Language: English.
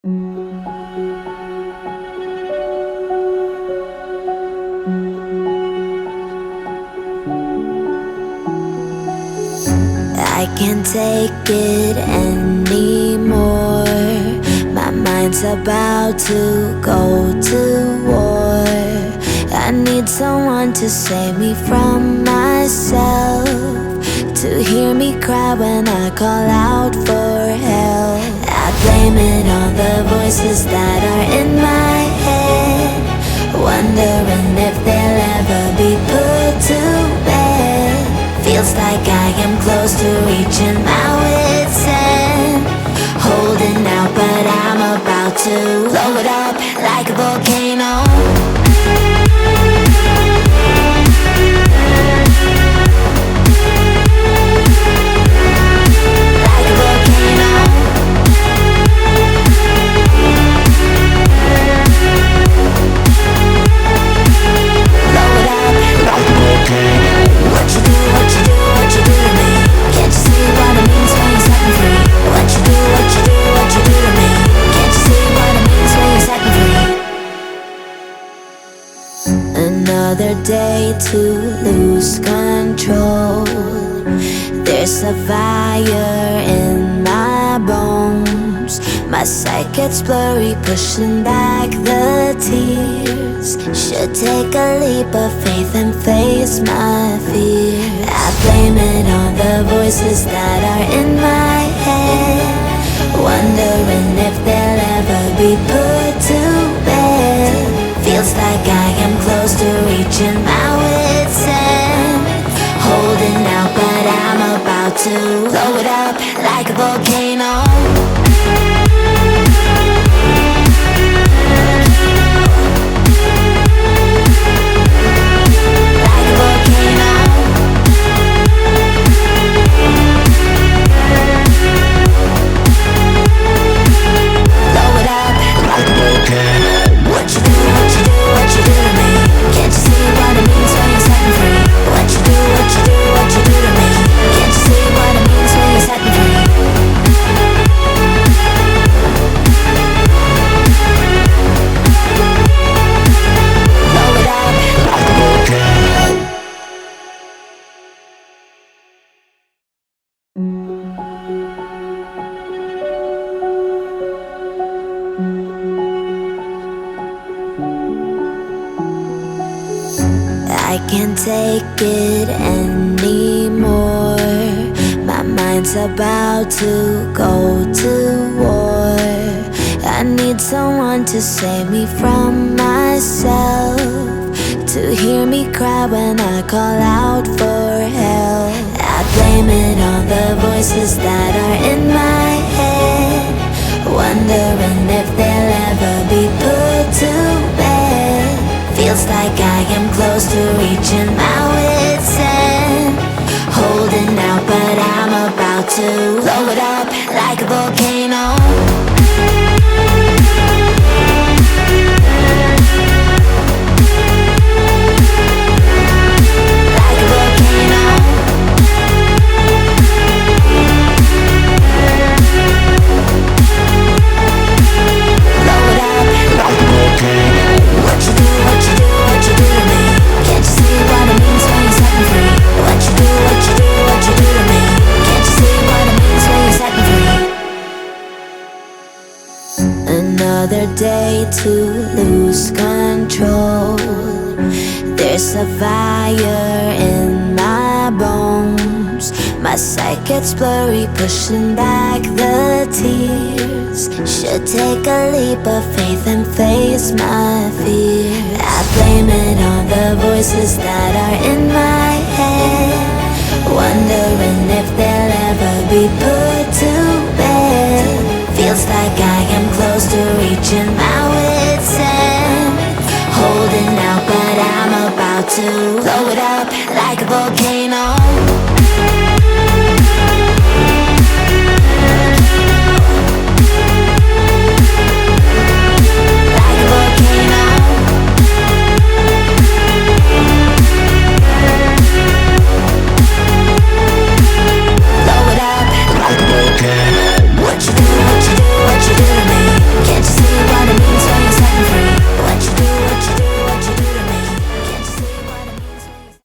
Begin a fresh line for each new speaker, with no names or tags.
I can't take it anymore. My mind's about to go to war. I need someone to save me from myself, to hear me cry when I call out for help. I blame it on the voices that are in my head, wondering if they'll ever be put to bed. Feels like I am close to reaching my wit's end, holding out but I'm about to blow it up like a volcano. Another day to lose control. There's a fire in my bones. My sight gets blurry, pushing back the tears. Should take a leap of faith and face my fear. I blame it on the voices that are in my head, wondering if they'll ever be put to bed. Feels like I am close to reaching my wit's end, holding out but I'm about to blow it up like a volcano. I can't take it anymore. My mind's about to go to war. I need someone to save me from myself, to hear me cry when I call out for help. I blame it on the voices that are in my head, wondering if they'll ever be put to bed. Feels like I am close to reaching my wit's end, holding out but I'm about to blow it up like a volcano. Another day to lose control. There's a fire in my bones. My sight gets blurry, pushing back the tears. Should take a leap of faith and face my fear. I blame it on the voices that are in my head, wondering if they'll ever be put to bed. Feels like I am close to reaching my wit's end, holding out but I'm about to blow it up like a volcano.